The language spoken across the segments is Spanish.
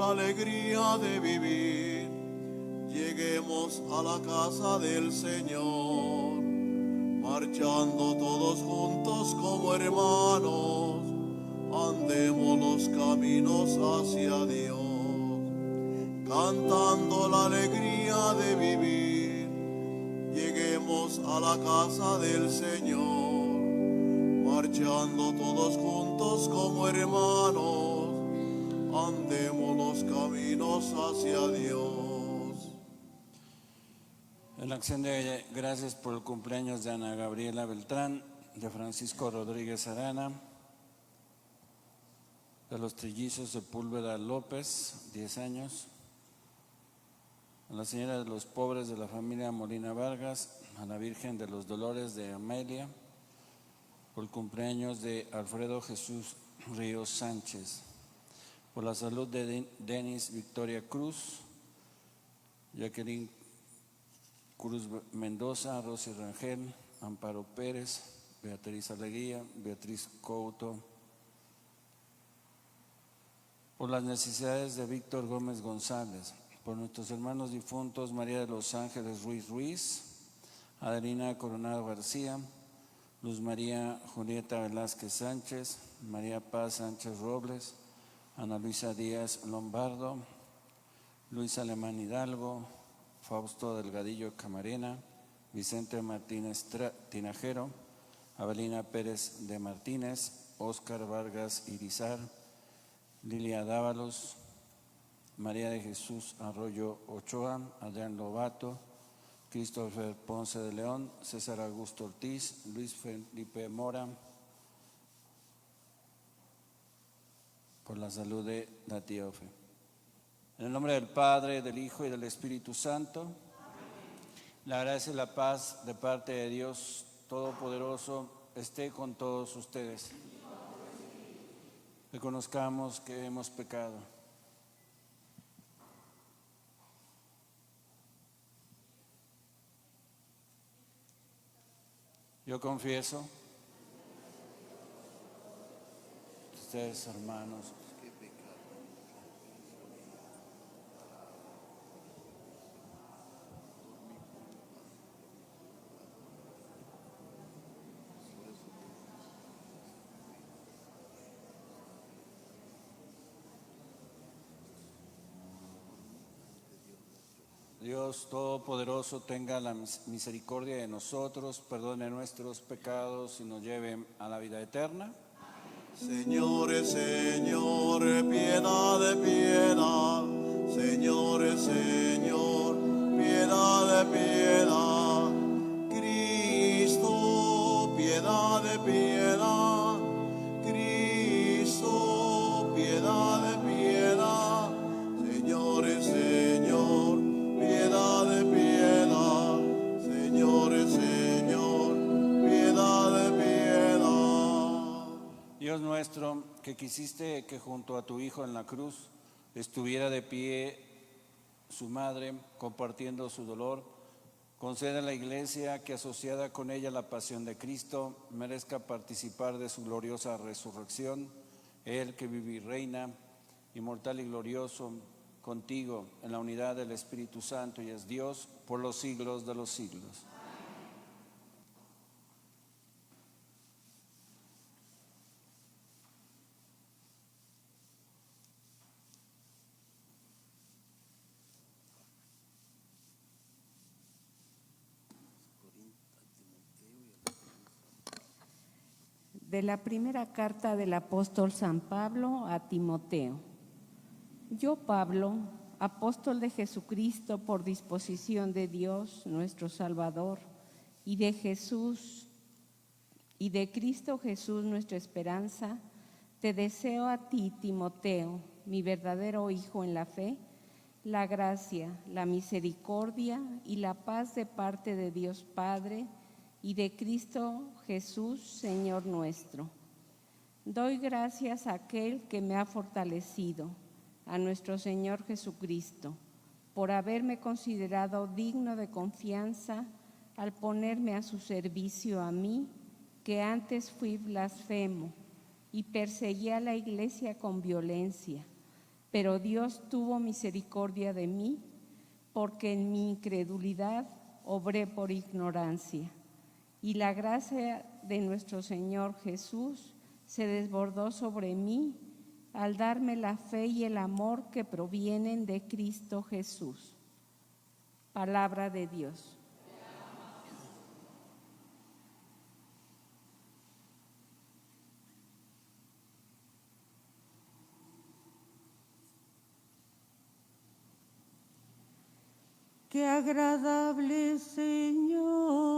La alegría de vivir, lleguemos a la casa del Señor, marchando todos juntos como hermanos, andemos los caminos hacia Dios, cantando la alegría de vivir, lleguemos a la casa del Señor, marchando todos juntos como hermanos, andemos los caminos hacia Dios. En la acción de gracias por el cumpleaños de Ana Gabriela Beltrán, de Francisco Rodríguez Arana, de los trillizos Sepúlveda López, 10 años, a la señora de los pobres de la familia Molina Vargas, a la Virgen de los Dolores de Amelia, por el cumpleaños de Alfredo Jesús Ríos Sánchez, por la salud de Denis Victoria Cruz, Jacqueline Cruz Mendoza, Rosy Rangel, Amparo Pérez, Beatriz Alegría, Beatriz Couto, por las necesidades de Víctor Gómez González, por nuestros hermanos difuntos María de los Ángeles Ruiz Ruiz, Adelina Coronado García, Luz María Julieta Velázquez Sánchez, María Paz Sánchez Robles, Ana Luisa Díaz Lombardo, Luis Alemán Hidalgo, Fausto Delgadillo Camarena, Vicente Martínez Tinajero, Abelina Pérez de Martínez, Óscar Vargas Irizar, Lilia Dávalos, María de Jesús Arroyo Ochoa, Adrián Lobato, Christopher Ponce de León, César Augusto Ortiz, Luis Felipe Mora, por la salud de la tía Ofe. En el nombre del Padre, del Hijo y del Espíritu Santo, amén. La gracia y la paz de parte de Dios Todopoderoso esté con todos ustedes. Reconozcamos que hemos pecado. Yo confieso, ustedes hermanos, Dios Todopoderoso tenga la misericordia de nosotros, perdone nuestros pecados y nos lleve a la vida eterna. Señor, Señor, piedad, piedad. Señor, Señor, piedad, piedad. Cristo, piedad, piedad. Cristo, piedad, piedad. Señor, Señor, piedad, piedad. Señor, Señor, piedad, piedad. Dios nuestro, que quisiste que junto a tu Hijo en la cruz estuviera de pie su madre, compartiendo su dolor, concede a la Iglesia que, asociada con ella la pasión de Cristo, merezca participar de su gloriosa resurrección. Él que vive y reina, inmortal y glorioso, contigo en la unidad del Espíritu Santo y es Dios por los siglos de los siglos. De la primera carta del apóstol San Pablo a Timoteo. Yo, Pablo, apóstol de Jesucristo por disposición de Dios, nuestro Salvador, y de Cristo Jesús, nuestra esperanza, te deseo a ti, Timoteo, mi verdadero hijo en la fe, la gracia, la misericordia y la paz de parte de Dios Padre y de Cristo Jesús, Señor nuestro. Doy gracias a aquel que me ha fortalecido, a nuestro Señor Jesucristo, por haberme considerado digno de confianza al ponerme a su servicio a mí, que antes fui blasfemo y perseguí a la Iglesia con violencia. Pero Dios tuvo misericordia de mí, porque en mi incredulidad obré por ignorancia. Y la gracia de nuestro Señor Jesús se desbordó sobre mí al darme la fe y el amor que provienen de Cristo Jesús. Palabra de Dios. Qué agradable, Señor,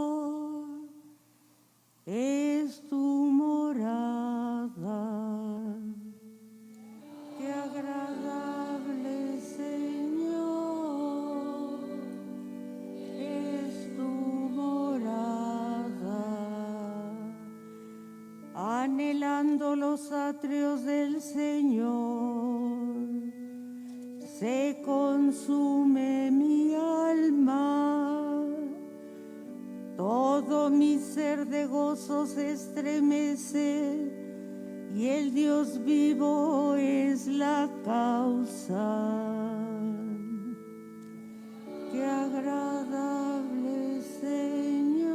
es tu morada. Qué agradable, Señor, es tu morada. Anhelando los atrios del Señor, se consume mi alma, todo mi ser de gozo se estremece, y el Dios vivo es la causa. Qué agradable, Señor,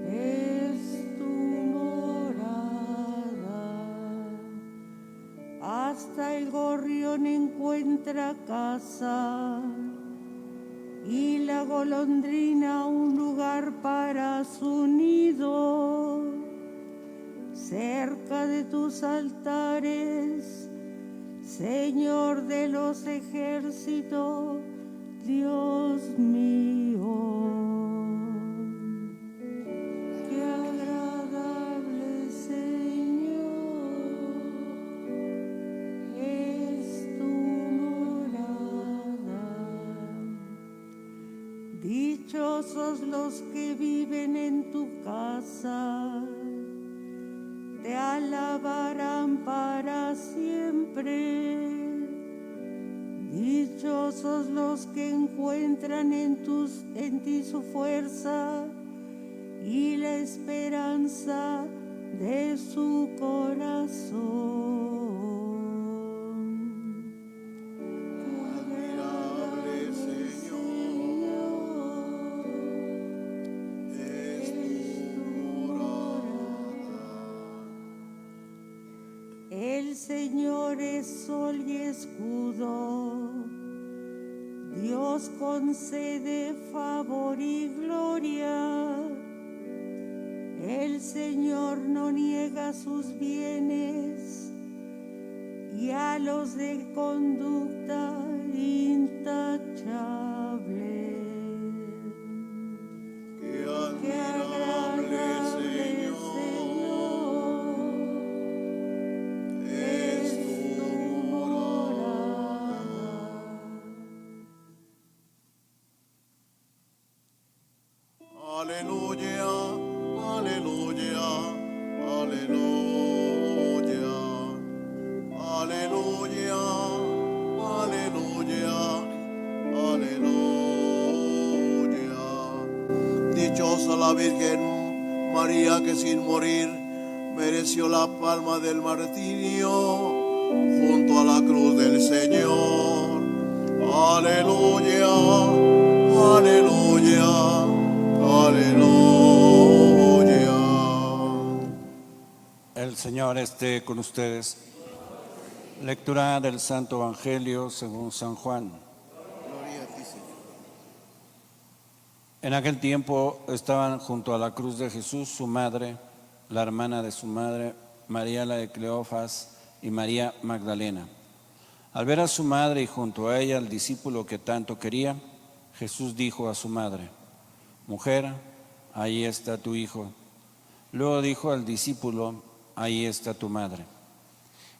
es tu morada. Hasta el gorrión encuentra casa y la golondrina un lugar para su nido. Cerca de tus altares, Señor de los ejércitos, Dios mío. Qué agradable, Señor, es tu morada. Dichosos los que viven en tu casa, te alabarán para siempre. Dichosos los que encuentran en ti su fuerza y la esperanza de su corazón. Admirable Señor, es tu morada. El Señor es sol y escudo, Dios concede favor y gloria. El Señor no niega sus bienes, y a los de conducta intachable. Qué Qué admirable Señor, es tu morada. Aleluya, aleluya, aleluya, aleluya, aleluya, aleluya. Dichosa la Virgen María que sin morir mereció la palma del martirio junto a la cruz del Señor. Aleluya, aleluya, aleluya. El Señor esté con ustedes. Lectura del Santo Evangelio según San Juan. Gloria a ti, Señor. En aquel tiempo estaban junto a la cruz de Jesús su madre, la hermana de su madre, María la de Cleofas y María Magdalena. Al ver a su madre y junto a ella al discípulo que tanto quería, Jesús dijo a su madre: Mujer, ahí está tu hijo. Luego dijo al discípulo: Ahí está tu madre.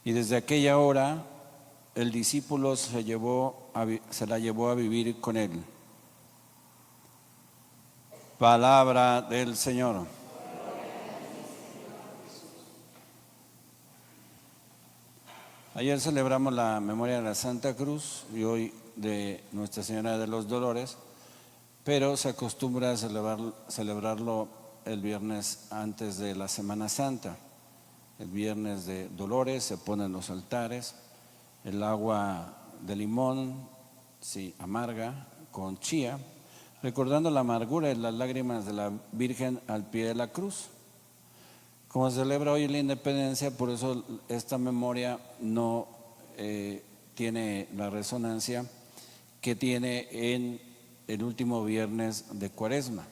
Y desde aquella hora el discípulo se la llevó a vivir con él. Palabra del Señor. Ayer celebramos la memoria de la Santa Cruz y hoy de Nuestra Señora de los Dolores, pero se acostumbra a celebrarlo el viernes antes de la Semana Santa. el viernes de Dolores se ponen los altares, el agua de limón, sí, amarga, con chía, recordando la amargura y las lágrimas de la Virgen al pie de la cruz. Como se celebra hoy la independencia, por eso esta memoria no tiene la resonancia que tiene en el último viernes de Cuaresma.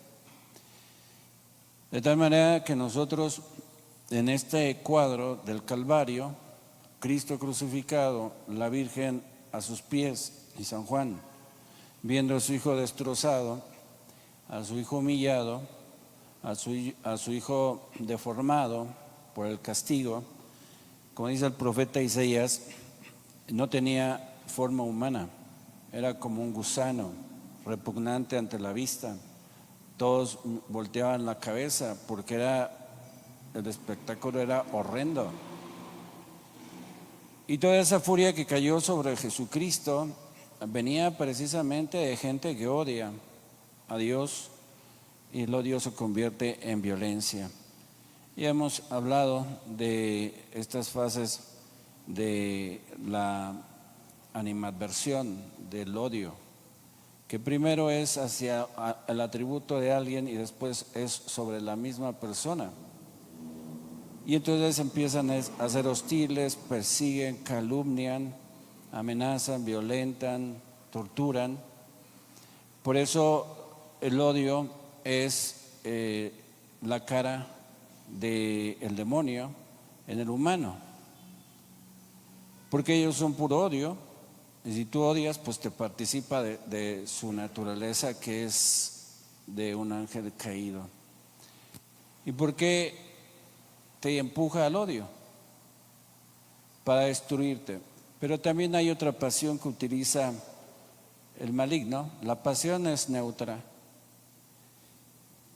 De tal manera que nosotros en este cuadro del Calvario, Cristo crucificado, la Virgen a sus pies y San Juan viendo a su hijo destrozado, a su hijo humillado, a su hijo deformado por el castigo, como dice el profeta Isaías, no tenía forma humana, era como un gusano repugnante ante la vista. Todos volteaban la cabeza porque el espectáculo era horrendo. Y toda esa furia que cayó sobre Jesucristo venía precisamente de gente que odia a Dios, y el odio se convierte en violencia. Ya hemos hablado de estas fases de la animadversión, del odio, que primero es hacia el atributo de alguien y después es sobre la misma persona. Y entonces empiezan a ser hostiles, persiguen, calumnian, amenazan, violentan, torturan. Por eso el odio es la cara del demonio en el humano, porque ellos son puro odio, y si tú odias, pues te participa de su naturaleza, que es de un ángel caído. ¿Y por qué te empuja al odio? Para destruirte. Pero también hay otra pasión que utiliza el maligno. La pasión es neutra,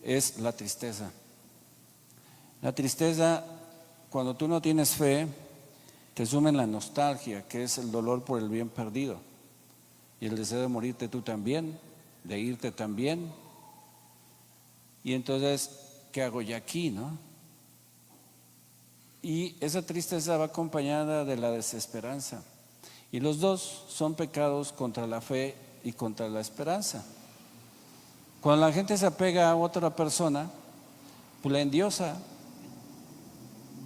es la tristeza. La tristeza, cuando tú no tienes fe, te sume en la nostalgia, que es el dolor por el bien perdido, y el deseo de morirte tú también, de irte también. Y entonces, ¿qué hago ya aquí, no? Y esa tristeza va acompañada de la desesperanza. Y los dos son pecados contra la fe y contra la esperanza. Cuando la gente se apega a otra persona, pues la endiosa.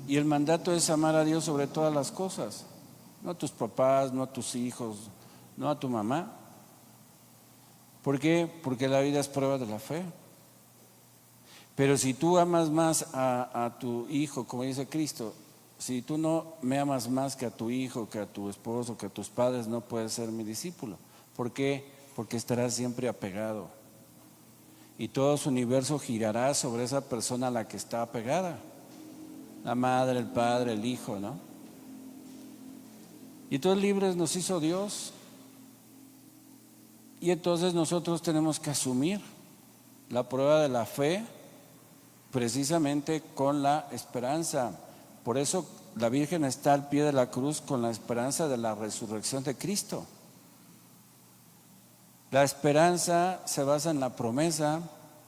Y el mandato es amar a Dios sobre todas las cosas. No a tus papás, no a tus hijos, no a tu mamá. ¿Por qué? Porque la vida es prueba de la fe. Pero si tú amas más a tu hijo, como dice Cristo, si tú no me amas más que a tu hijo, que a tu esposo, que a tus padres, no puedes ser mi discípulo. ¿Por qué? Porque estarás siempre apegado. Y todo su universo girará sobre esa persona a la que está apegada. La madre, el padre, el hijo, ¿no? Y todos libres nos hizo Dios. Y entonces nosotros tenemos que asumir la prueba de la fe, precisamente con la esperanza. Por eso la Virgen está al pie de la cruz con la esperanza de la resurrección de Cristo. La esperanza se basa en la promesa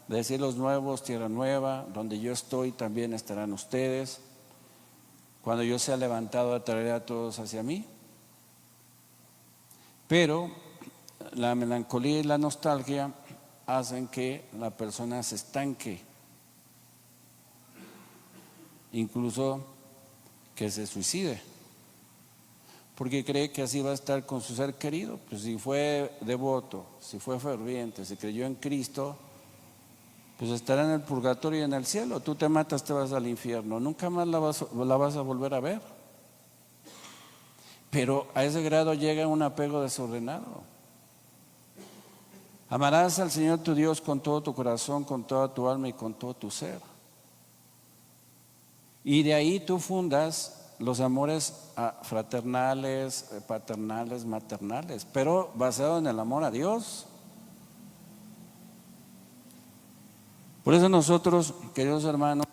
de cielos nuevos, tierra nueva, donde yo estoy también estarán ustedes. Cuando yo sea levantado, atraeré a todos hacia mí. Pero la melancolía y la nostalgia hacen que la persona se estanque, incluso que se suicide, porque cree que así va a estar con su ser querido. Pues si fue devoto, si fue ferviente, si creyó en Cristo, pues estará en el purgatorio y en el cielo. Tú te matas, te vas al infierno, nunca más la vas a volver a ver. Pero a ese grado llega un apego desordenado. Amarás al Señor tu Dios con todo tu corazón, con toda tu alma y con todo tu ser. Y de ahí tú fundas los amores fraternales, paternales, maternales, pero basado en el amor a Dios. Por eso nosotros, queridos hermanos,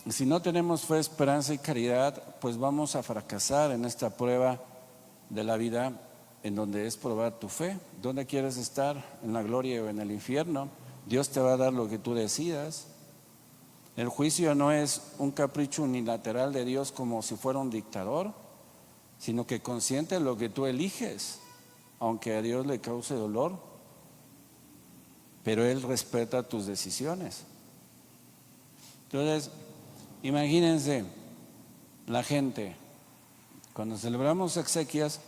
si no tenemos fe, esperanza y caridad, pues vamos a fracasar en esta prueba de la vida, en donde es probar tu fe. ¿Dónde quieres estar? ¿En la gloria o en el infierno? Dios te va a dar lo que tú decidas. El juicio no es un capricho unilateral de Dios como si fuera un dictador, sino que consiente lo que tú eliges, aunque a Dios le cause dolor, pero Él respeta tus decisiones. Entonces, imagínense la gente, cuando celebramos exequias,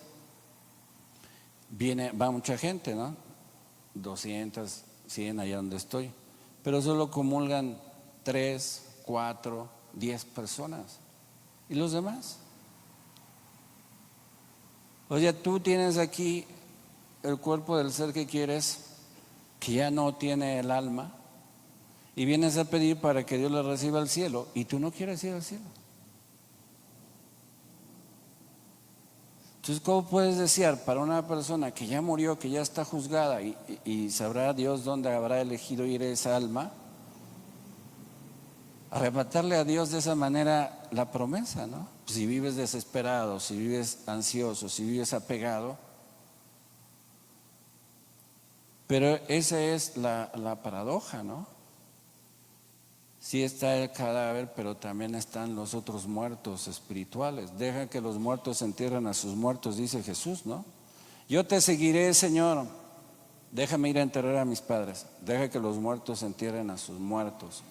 va mucha gente, ¿no? 200, 100 allá donde estoy, pero solo comulgan 3, 4, 10 personas. ¿Y los demás? O sea, tú tienes aquí el cuerpo del ser que quieres, que ya no tiene el alma, y vienes a pedir para que Dios le reciba al cielo, y tú no quieres ir al cielo. Entonces, ¿cómo puedes desear para una persona que ya murió, que ya está juzgada, y sabrá Dios dónde habrá elegido ir esa alma? Arrebatarle a Dios de esa manera la promesa, ¿no? Si vives desesperado, si vives ansioso, si vives apegado. Pero esa es la paradoja, ¿no? Sí está el cadáver, pero también están los otros muertos espirituales. Deja que los muertos entierren a sus muertos, dice Jesús, ¿no? Yo te seguiré, Señor. Déjame ir a enterrar a mis padres. Deja que los muertos entierren a sus muertos.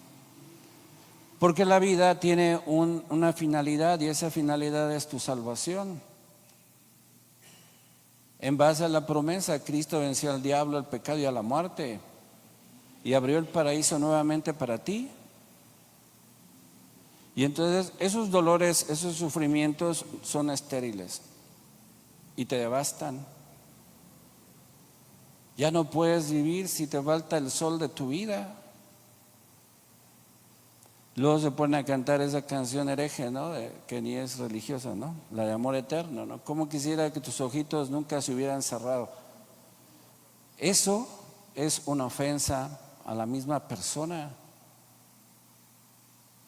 Porque la vida tiene una finalidad, y esa finalidad es tu salvación. En base a la promesa, Cristo venció al diablo, al pecado y a la muerte, y abrió el paraíso nuevamente para ti. Y entonces esos dolores, esos sufrimientos son estériles y te devastan. Ya no puedes vivir si te falta el sol de tu vida. Luego se pone a cantar esa canción hereje, ¿no? Que ni es religiosa, ¿no? La de amor eterno, ¿no? Cómo quisiera que tus ojitos nunca se hubieran cerrado. Eso es una ofensa a la misma persona.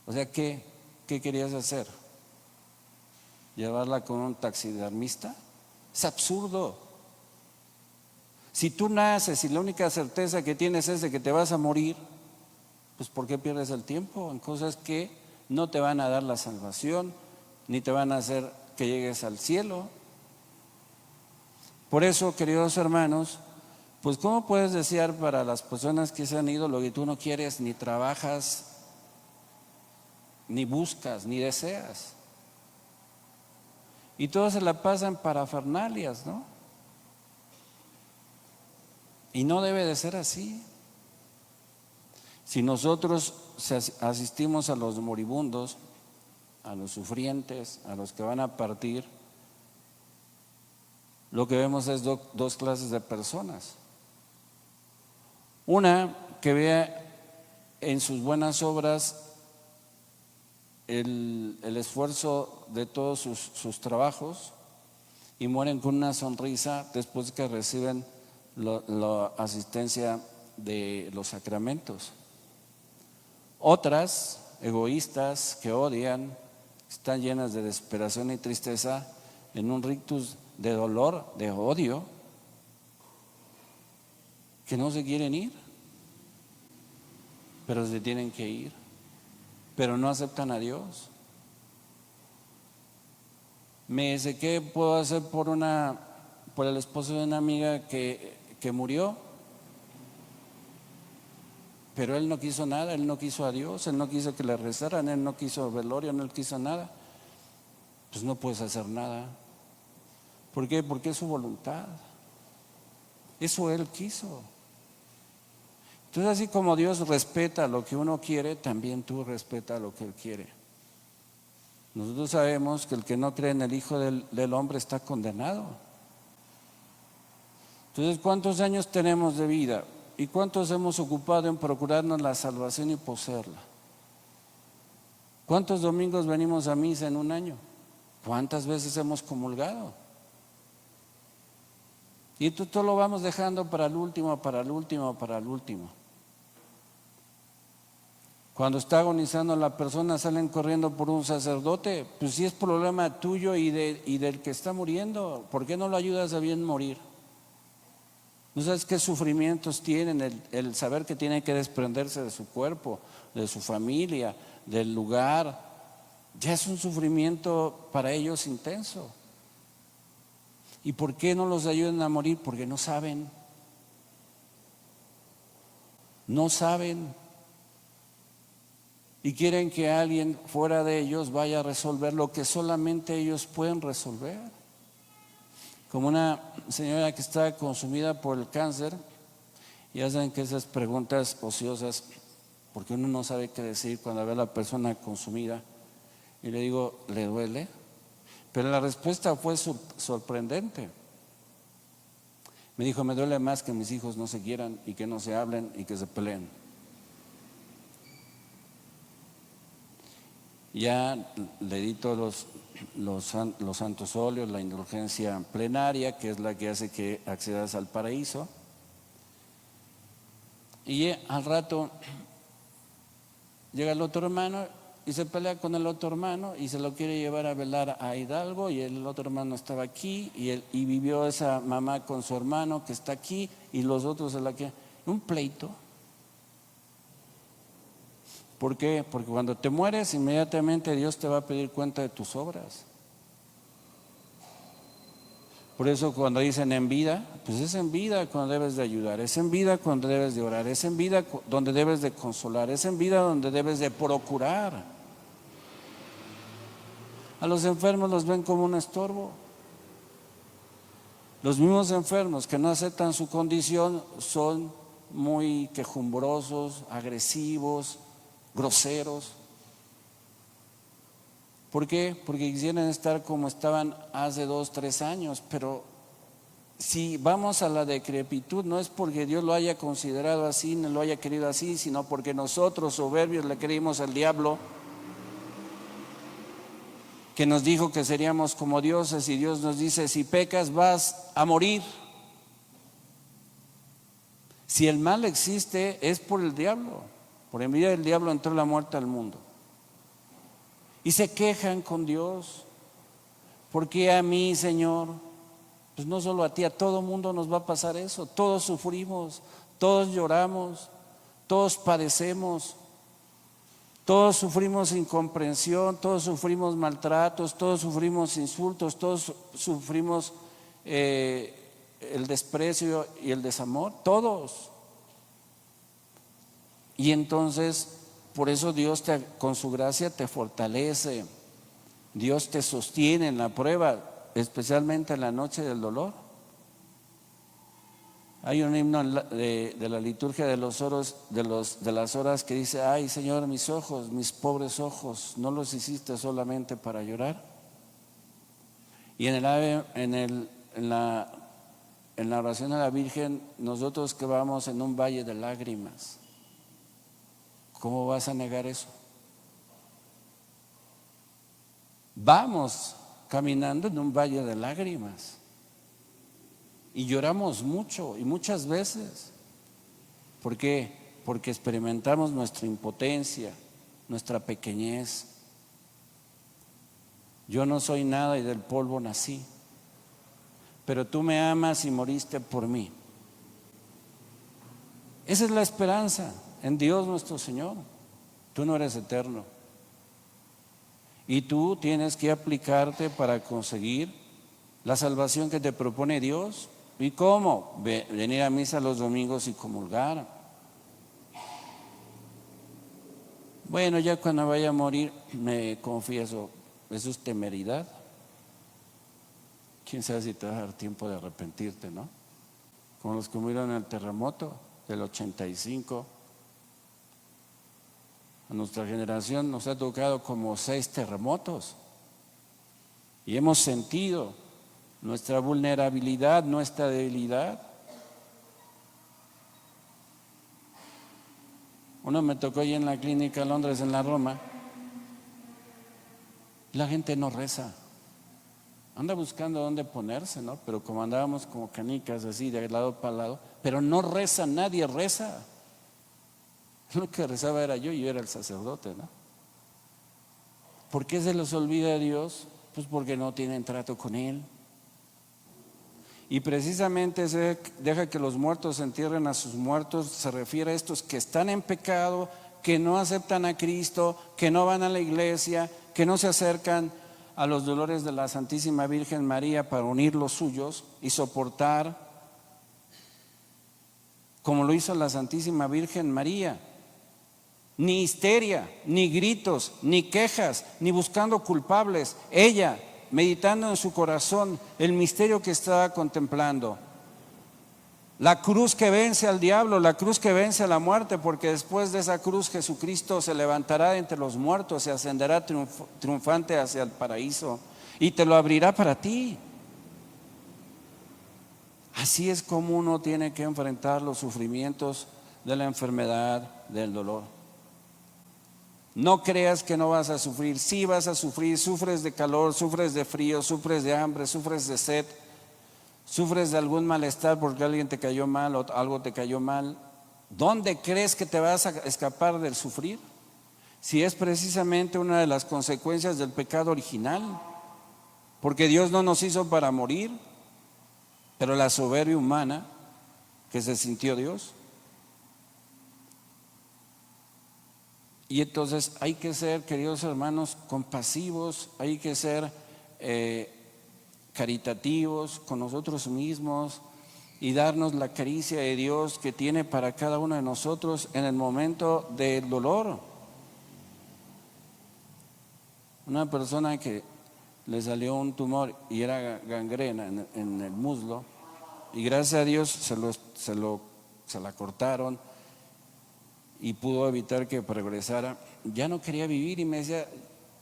O sea, ¿qué querías hacer? ¿Llevarla con un taxidermista? Es absurdo. Si tú naces y la única certeza que tienes es de que te vas a morir, pues ¿por qué pierdes el tiempo en cosas que no te van a dar la salvación, ni te van a hacer que llegues al cielo? Por eso, queridos hermanos, pues ¿cómo puedes desear para las personas que se han ido lo que tú no quieres, ni trabajas, ni buscas, ni deseas? Y todos se la pasan parafernalias, ¿no? Y no debe de ser así. Si nosotros asistimos a los moribundos, a los sufrientes, a los que van a partir, lo que vemos es dos clases de personas. Una que vea en sus buenas obras el esfuerzo de todos sus trabajos, y mueren con una sonrisa después que reciben la asistencia de los sacramentos. Otras, egoístas, que odian, están llenas de desesperación y tristeza, en un rictus de dolor, de odio, que no se quieren ir, pero se tienen que ir, pero no aceptan a Dios. Me dice, ¿qué puedo hacer por el esposo de una amiga que murió? Pero él no quiso nada, él no quiso a Dios, él no quiso que le rezaran, él no quiso velorio, no quiso nada. Pues no puedes hacer nada. ¿Por qué? Porque es su voluntad. Eso él quiso. Entonces, así como Dios respeta lo que uno quiere, también tú respeta lo que él quiere. Nosotros sabemos que el que no cree en el Hijo del Hombre está condenado. Entonces, ¿cuántos años tenemos de vida? ¿Y cuántos hemos ocupado en procurarnos la salvación y poseerla? ¿Cuántos domingos venimos a misa en un año? ¿Cuántas veces hemos comulgado? Y todo lo vamos dejando para el último, para el último, para el último. Cuando está agonizando la persona, salen corriendo por un sacerdote. Pues si es problema tuyo y del que está muriendo, ¿por qué no lo ayudas a bien morir? No sabes qué sufrimientos tienen, el saber que tienen que desprenderse de su cuerpo, de su familia, del lugar. Ya es un sufrimiento para ellos intenso. ¿Y por qué no los ayudan a morir? Porque no saben. No saben. Y quieren que alguien fuera de ellos vaya a resolver lo que solamente ellos pueden resolver. Como una señora que está consumida por el cáncer, ya saben que esas preguntas ociosas, porque uno no sabe qué decir cuando ve a la persona consumida, y le digo, ¿le duele? Pero la respuesta fue sorprendente. Me dijo, me duele más que mis hijos no se quieran y que no se hablen y que se peleen. Ya le di todos los santos óleos, la indulgencia plenaria, que es la que hace que accedas al paraíso. Y al rato llega el otro hermano y se pelea con el otro hermano y se lo quiere llevar a velar a Hidalgo, y el otro hermano estaba aquí y vivió esa mamá con su hermano que está aquí, y los otros se la quieren. Un pleito. ¿Por qué? Porque cuando te mueres, inmediatamente Dios te va a pedir cuenta de tus obras. Por eso cuando dicen en vida, pues es en vida cuando debes de ayudar, es en vida cuando debes de orar, es en vida donde debes de consolar, es en vida donde debes de procurar. A los enfermos los ven como un estorbo. Los mismos enfermos que no aceptan su condición son muy quejumbrosos, agresivos, groseros. ¿Por qué? Porque quisieran estar como estaban hace 2, 3 años, pero si vamos a la decrepitud, no es porque Dios lo haya considerado así, no lo haya querido así, sino porque nosotros soberbios le creímos al diablo, que nos dijo que seríamos como dioses, y Dios nos dice, si pecas vas a morir. Si el mal existe es por el diablo, por envidia del diablo entró la muerte al mundo. Y se quejan con Dios, ¿por qué a mí, Señor? Pues no solo a ti, a todo mundo nos va a pasar eso. Todos sufrimos, todos lloramos, todos padecemos, todos sufrimos incomprensión, todos sufrimos maltratos, todos sufrimos insultos, todos sufrimos el desprecio y el desamor, todos. Y entonces, por eso Dios con su gracia te fortalece, Dios te sostiene en la prueba, especialmente en la noche del dolor. Hay un himno de la liturgia de los oros, de las horas, que dice, ay Señor, mis ojos, mis pobres ojos, no los hiciste solamente para llorar. Y en la oración a la Virgen, nosotros que vamos en un valle de lágrimas, ¿cómo vas a negar eso? Vamos caminando en un valle de lágrimas y lloramos mucho y muchas veces. ¿Por qué? Porque experimentamos nuestra impotencia, nuestra pequeñez. Yo no soy nada y del polvo nací, pero tú me amas y moriste por mí. Esa es la esperanza en Dios nuestro Señor. Tú no eres eterno y tú tienes que aplicarte para conseguir la salvación que te propone Dios. ¿Y cómo? Venir a misa los domingos y comulgar. Bueno, ya cuando vaya a morir me confieso, eso es temeridad. Quién sabe si te va a dar tiempo de arrepentirte, ¿no? Como los que murieron en el terremoto del 85. A nuestra generación nos ha tocado como 6 terremotos y hemos sentido nuestra vulnerabilidad, nuestra debilidad. Uno me tocó allí en la clínica en Londres, en la Roma, la gente no reza, anda buscando dónde ponerse, ¿no? Pero como andábamos como canicas así de lado para lado, pero no reza, nadie reza. Lo que rezaba era yo era el sacerdote, ¿no? ¿Por qué se los olvida a Dios? Pues porque no tienen trato con Él. Y precisamente ese deja que los muertos entierren a sus muertos se refiere a estos que están en pecado, que no aceptan a Cristo, que no van a la iglesia, que no se acercan a los dolores de la Santísima Virgen María para unir los suyos y soportar, como lo hizo la Santísima Virgen María, ni histeria, ni gritos, ni quejas, ni buscando culpables. Ella, meditando en su corazón el misterio que estaba contemplando, la cruz que vence al diablo, la cruz que vence a la muerte, porque después de esa cruz Jesucristo se levantará de entre los muertos y ascenderá triunfante hacia el paraíso y te lo abrirá para ti. Así es como uno tiene que enfrentar los sufrimientos de la enfermedad, del dolor. No creas que no vas a sufrir, sí vas a sufrir, sufres de calor, sufres de frío, sufres de hambre, sufres de sed, sufres de algún malestar porque alguien te cayó mal o algo te cayó mal. ¿Dónde crees que te vas a escapar del sufrir? Si es precisamente una de las consecuencias del pecado original, porque Dios no nos hizo para morir, pero la soberbia humana que se sintió Dios. Y entonces hay que ser, queridos hermanos, compasivos, hay que ser caritativos con nosotros mismos y darnos la caricia de Dios que tiene para cada uno de nosotros en el momento del dolor. Una persona que le salió un tumor y era gangrena en el muslo, y gracias a Dios se la cortaron y pudo evitar que progresara. Ya no quería vivir y me decía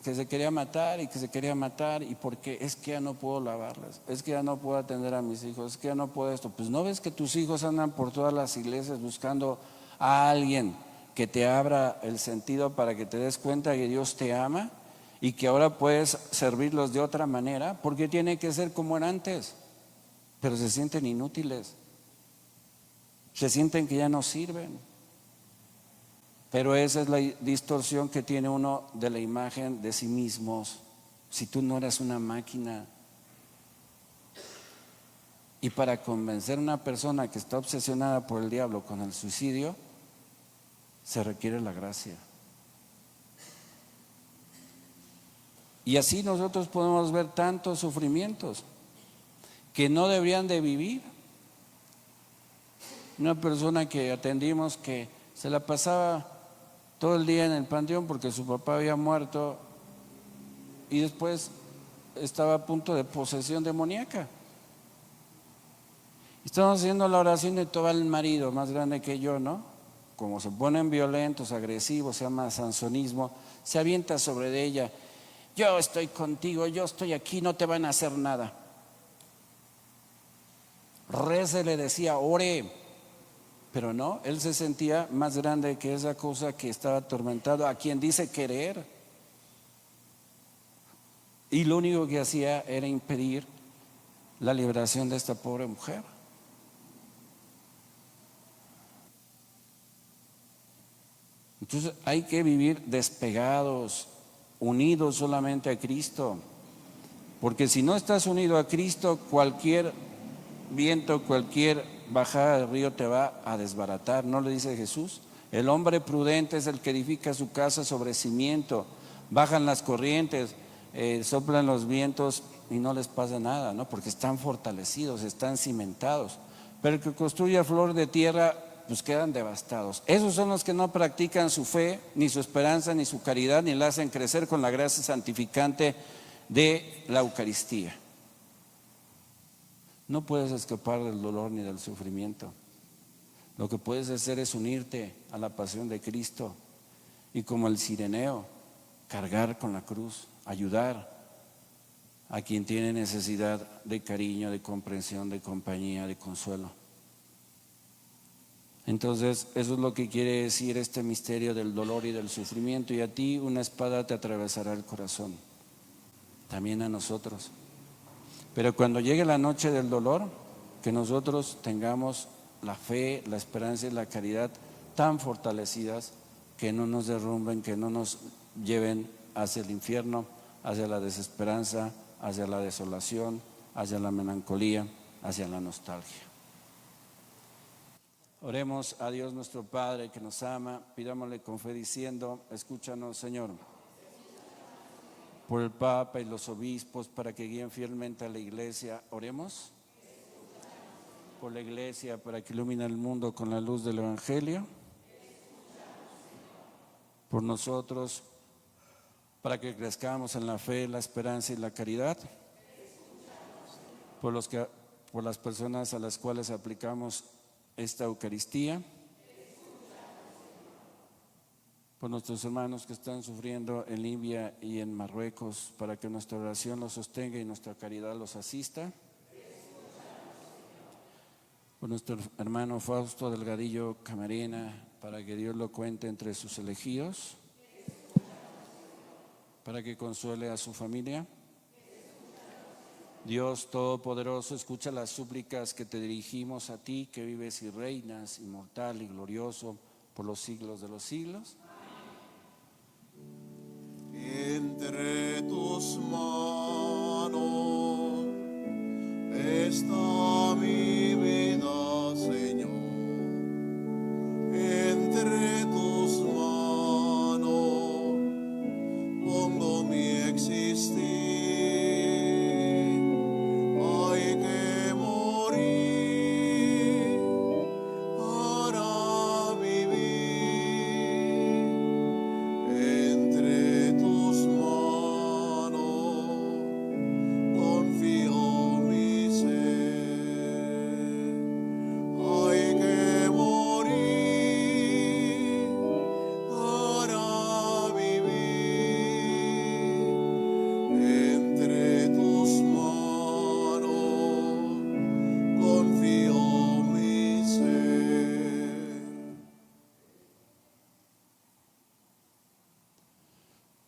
que se quería matar y que se quería matar, y porque es que ya no puedo lavarlas, es que ya no puedo atender a mis hijos, es que ya no puedo esto. Pues no ves que tus hijos andan por todas las iglesias buscando a alguien que te abra el sentido para que te des cuenta que Dios te ama y que ahora puedes servirlos de otra manera, porque tiene que ser como era antes. Pero se sienten inútiles, se sienten que ya no sirven. Pero esa es la distorsión que tiene uno de la imagen de sí mismos. Si tú no eres una máquina. Y para convencer a una persona que está obsesionada por el diablo con el suicidio, se requiere la gracia. Y así nosotros podemos ver tantos sufrimientos que no deberían de vivir. Una persona que atendimos que se la pasaba todo el día en el panteón porque su papá había muerto y después estaba a punto de posesión demoníaca. Estamos haciendo la oración de todo el marido, más grande que yo, ¿no? Como se ponen violentos, agresivos, se llama sansonismo, se avienta sobre ella. Yo estoy contigo, yo estoy aquí, no te van a hacer nada. Rece, le decía, ore. Pero no, él se sentía más grande que esa cosa que estaba atormentado, a quien dice querer. Y lo único que hacía era impedir la liberación de esta pobre mujer. Entonces hay que vivir despegados, unidos solamente a Cristo. Porque si no estás unido a Cristo, cualquier viento, cualquier bajada del río te va a desbaratar. ¿No le dice Jesús? El hombre prudente es el que edifica su casa sobre cimiento. Bajan las corrientes, soplan los vientos y no les pasa nada, ¿no? Porque están fortalecidos, están cimentados. Pero el que construye a flor de tierra, pues quedan devastados. Esos son los que no practican su fe, ni su esperanza, ni su caridad, ni la hacen crecer con la gracia santificante de la Eucaristía. No puedes escapar del dolor ni del sufrimiento. Lo que puedes hacer es unirte a la pasión de Cristo y, como el Cireneo, cargar con la cruz, ayudar a quien tiene necesidad de cariño, de comprensión, de compañía, de consuelo. Entonces, eso es lo que quiere decir este misterio del dolor y del sufrimiento. Y a ti una espada te atravesará el corazón, también a nosotros. Pero cuando llegue la noche del dolor, que nosotros tengamos la fe, la esperanza y la caridad tan fortalecidas que no nos derrumben, que no nos lleven hacia el infierno, hacia la desesperanza, hacia la desolación, hacia la melancolía, hacia la nostalgia. Oremos a Dios nuestro Padre que nos ama, pidámosle con fe diciendo, escúchanos Señor, por el Papa y los obispos para que guíen fielmente a la Iglesia, oremos. Por la Iglesia para que ilumine el mundo con la luz del Evangelio. Por nosotros para que crezcamos en la fe, la esperanza y la caridad. Por las personas a las cuales aplicamos esta Eucaristía, por nuestros hermanos que están sufriendo en Libia y en Marruecos, para que nuestra oración los sostenga y nuestra caridad los asista, por nuestro hermano Fausto Delgadillo Camarena, para que Dios lo cuente entre sus elegidos, para que consuele a su familia. Dios Todopoderoso, escucha las súplicas que te dirigimos a ti, que vives y reinas, inmortal y glorioso, por los siglos de los siglos. Entre tus manos está mi vida, Señor. Entre tus manos pongo mi existir. Hay que morir para vivir. Entre tus manos confío mi ser. Hay que morir para vivir. Entre tus manos confío mi ser.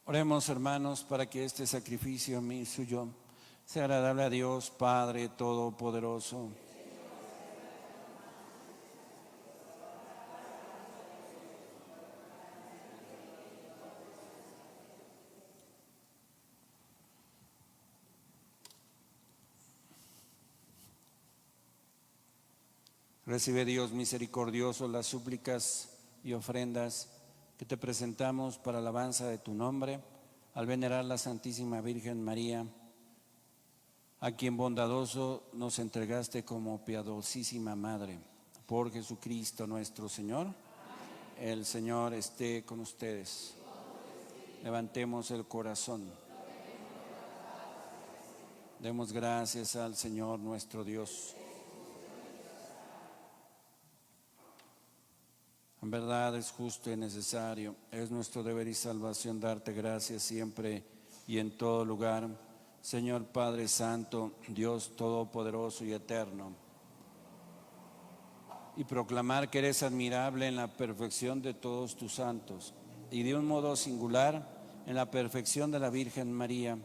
Oremos, hermanos, para que este sacrificio mío y suyo sea agradable a Dios Padre Todopoderoso. Recibe, Dios misericordioso, las súplicas y ofrendas que te presentamos para alabanza de tu nombre, al venerar la Santísima Virgen María, a quien bondadoso nos entregaste como piadosísima Madre. Por Jesucristo nuestro Señor. El Señor esté con ustedes. Levantemos el corazón. Demos gracias al Señor nuestro Dios. En verdad es justo y necesario, es nuestro deber y salvación darte gracias siempre y en todo lugar, Señor Padre Santo, Dios Todopoderoso y Eterno, y proclamar que eres admirable en la perfección de todos tus santos y de un modo singular en la perfección de la Virgen María.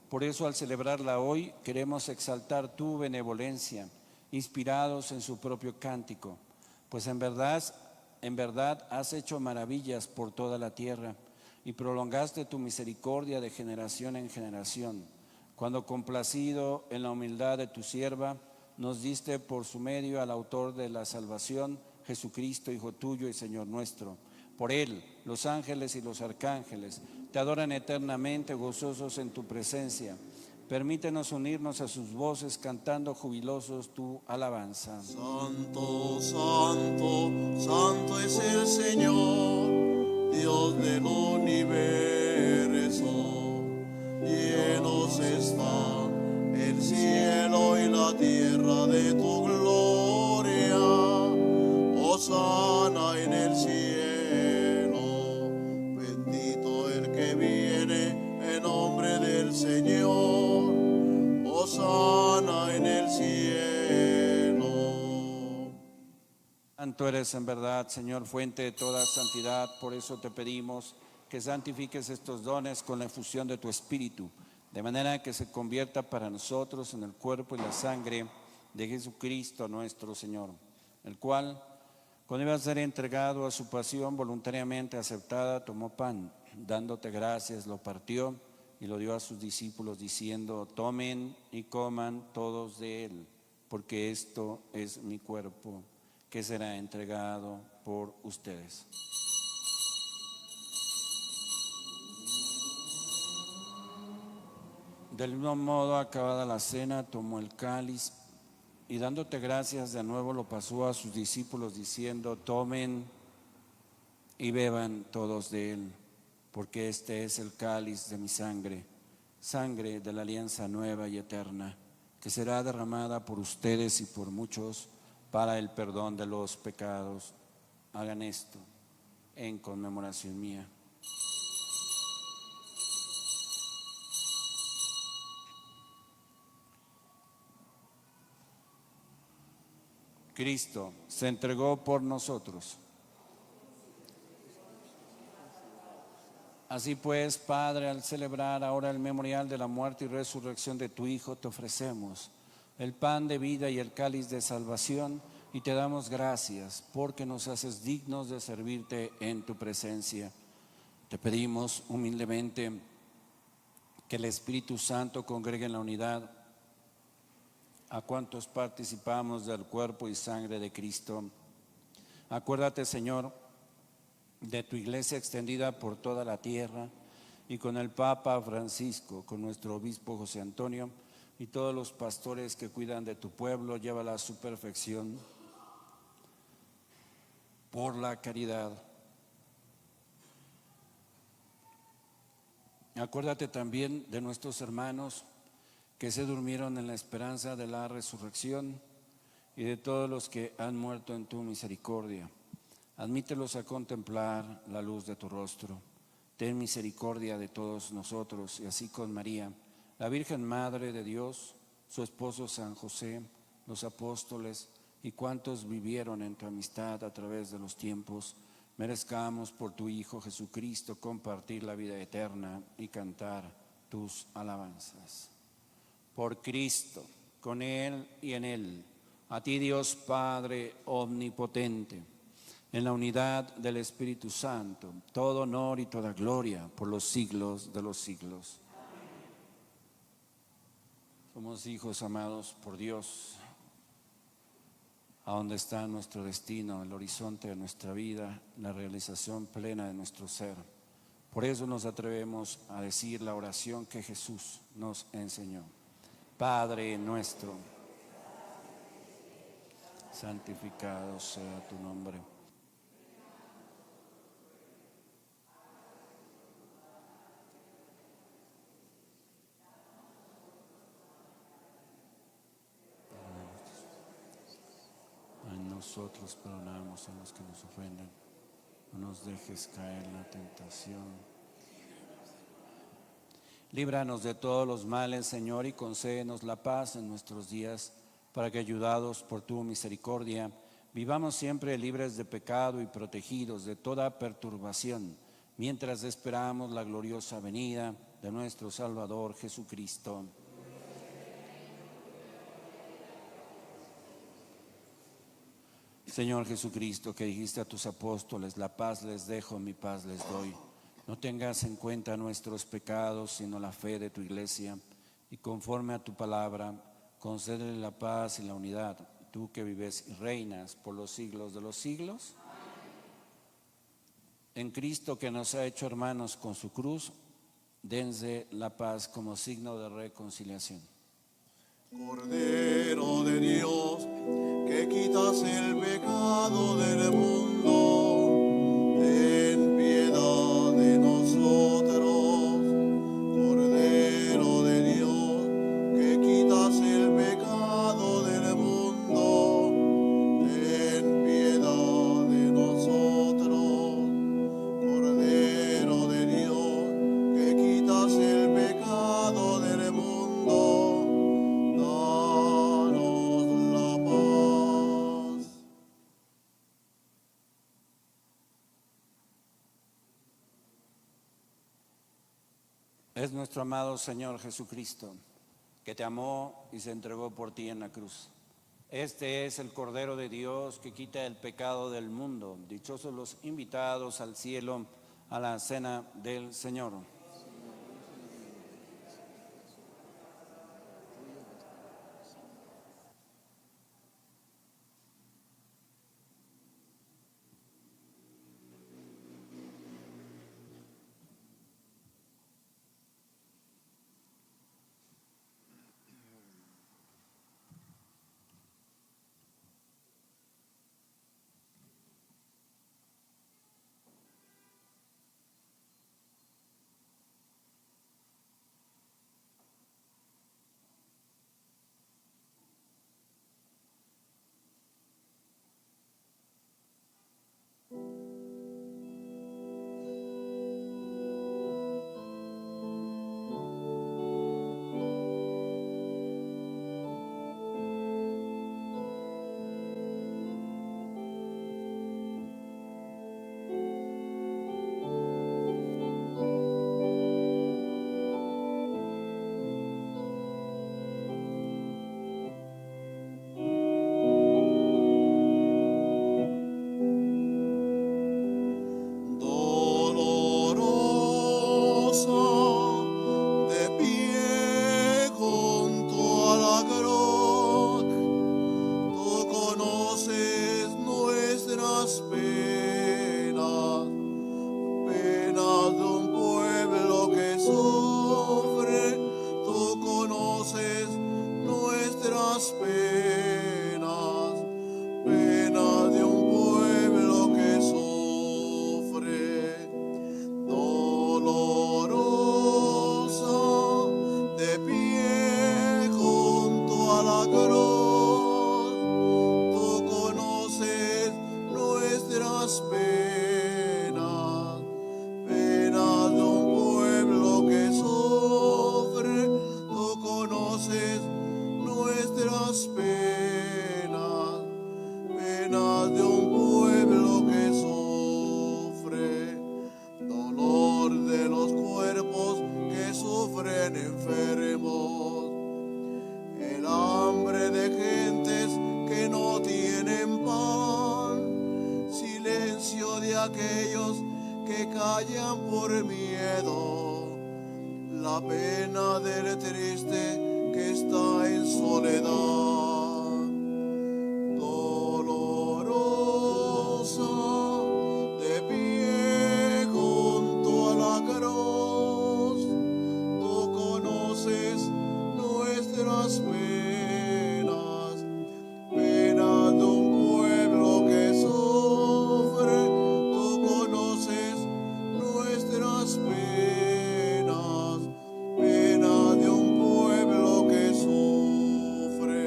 Por eso, al celebrarla hoy, queremos exaltar tu benevolencia, inspirados en su propio cántico, pues en verdad has hecho maravillas por toda la tierra y prolongaste tu misericordia de generación en generación, cuando complacido en la humildad de tu sierva, nos diste por su medio al autor de la salvación, Jesucristo, Hijo tuyo y Señor nuestro. Por él, los ángeles y los arcángeles te adoran eternamente gozosos en tu presencia. Permítenos unirnos a sus voces cantando jubilosos tu alabanza. Santo, santo, santo es el Señor, Dios del universo. Llenos están el cielo y la tierra de tu gloria. Hosana en el cielo, bendito el que viene en nombre del Señor. Hosana en el cielo. Santo eres en verdad, Señor, fuente de toda santidad. Por eso te pedimos que santifiques estos dones con la efusión de tu Espíritu, de manera que se convierta para nosotros en el cuerpo y la sangre de Jesucristo nuestro Señor, el cual, cuando iba a ser entregado a su pasión voluntariamente aceptada, tomó pan, dándote gracias, lo partió y lo dio a sus discípulos, diciendo: tomen y coman todos de él, porque esto es mi cuerpo, que será entregado por ustedes. Del mismo modo, acabada la cena, tomó el cáliz y dándote gracias de nuevo lo pasó a sus discípulos diciendo: tomen y beban todos de él, porque este es el cáliz de mi sangre, sangre de la alianza nueva y eterna, que será derramada por ustedes y por muchos para el perdón de los pecados. Hagan esto en conmemoración mía. Cristo se entregó por nosotros. Así pues, Padre, al celebrar ahora el memorial de la muerte y resurrección de tu Hijo, te ofrecemos el pan de vida y el cáliz de salvación, y te damos gracias porque nos haces dignos de servirte en tu presencia. Te pedimos humildemente que el Espíritu Santo congregue en la unidad a cuantos participamos del cuerpo y sangre de Cristo. Acuérdate, Señor, de tu iglesia extendida por toda la tierra, y con el Papa Francisco, con nuestro obispo José Antonio y todos los pastores que cuidan de tu pueblo, llévala a su perfección por la caridad. Acuérdate también de nuestros hermanos que se durmieron en la esperanza de la resurrección, y de todos los que han muerto en tu misericordia. Admítelos a contemplar la luz de tu rostro. Ten misericordia de todos nosotros, y así con María, la Virgen Madre de Dios, su esposo San José, los apóstoles y cuantos vivieron en tu amistad a través de los tiempos, merezcamos por tu Hijo Jesucristo compartir la vida eterna y cantar tus alabanzas. Por Cristo, con Él y en Él, a ti Dios Padre omnipotente, en la unidad del Espíritu Santo, todo honor y toda gloria por los siglos de los siglos. Somos hijos amados por Dios. ¿A dónde está nuestro destino, el horizonte de nuestra vida, la realización plena de nuestro ser? Por eso nos atrevemos a decir la oración que Jesús nos enseñó. Padre nuestro, santificado sea tu nombre. Nosotros perdonamos a los que nos ofenden. No nos dejes caer en la tentación. Líbranos de todos los males, Señor, y concédenos la paz en nuestros días, para que, ayudados por tu misericordia, vivamos siempre libres de pecado y protegidos de toda perturbación, mientras esperamos la gloriosa venida de nuestro Salvador Jesucristo. Señor Jesucristo, que dijiste a tus apóstoles: la paz les dejo, mi paz les doy. No tengas en cuenta nuestros pecados, sino la fe de tu iglesia, y conforme a tu palabra, concédele la paz y la unidad, tú que vives y reinas por los siglos de los siglos. En Cristo, que nos ha hecho hermanos con su cruz, dense la paz como signo de reconciliación. Cordero de Dios, que quitas el pecado del mundo, ten piedad de nosotros. Cordero de Dios, que quitas el pecado del mundo, ten piedad de nosotros. Cordero de Dios, que quitas el pecado del mundo, es nuestro amado Señor Jesucristo, que te amó y se entregó por ti en la cruz. Este es el Cordero de Dios que quita el pecado del mundo. Dichosos los invitados al cielo, a la cena del Señor. nuestras penas, penas de un pueblo que sufre. Tú conoces nuestras penas, penas de un pueblo que sufre. Dolorosa, de pie junto a la cruz, tú conoces nuestras penas, penas de un pueblo que sufre. Tú conoces nuestras penas, penas de un pueblo que sufre. Dolor de los cuerpos que sufren enfermos, el hambre de gentes que no tienen pan, silencio de aquellos que callan por miedo, la pena del triste que está en soledad. Dolorosa, de pie junto a la cruz, tú conoces nuestras penas, penas de un pueblo que sufre. Tú conoces nuestras penas, penas de un pueblo que sufre.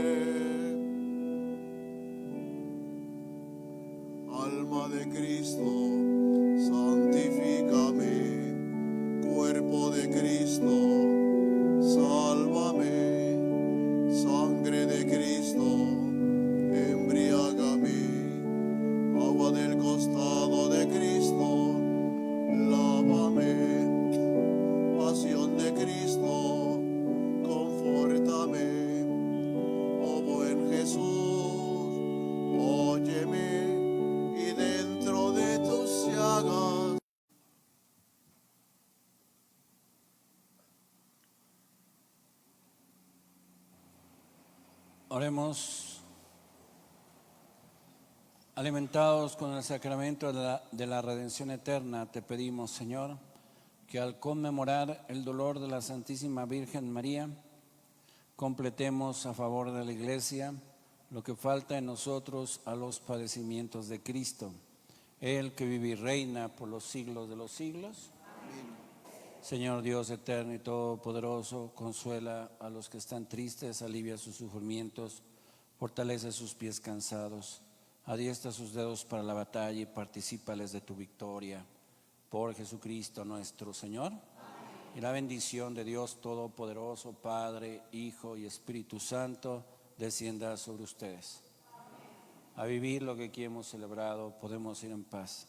Alma de Cristo, santifícame. Cuerpo de Cristo, sálvame. Sangre de Cristo, embriágame. Agua del costado de Cristo, lávame. Pasión de Cristo, confórtame. Oh buen Jesús, óyeme, y dentro de tus llagas Oremos. Alimentados con el sacramento de la redención eterna, te pedimos, Señor, que al conmemorar el dolor de la Santísima Virgen María, completemos a favor de la Iglesia lo que falta en nosotros a los padecimientos de Cristo. Él que vive y reina por los siglos de los siglos. Señor Dios eterno y todopoderoso, consuela a los que están tristes, alivia sus sufrimientos, fortalece sus pies cansados, adiestra sus dedos para la batalla y particípales de tu victoria. Por Jesucristo nuestro Señor. Amén. Y la bendición de Dios Todopoderoso, Padre, Hijo y Espíritu Santo, descienda sobre ustedes. Amén. A vivir lo que aquí hemos celebrado, podemos ir en paz.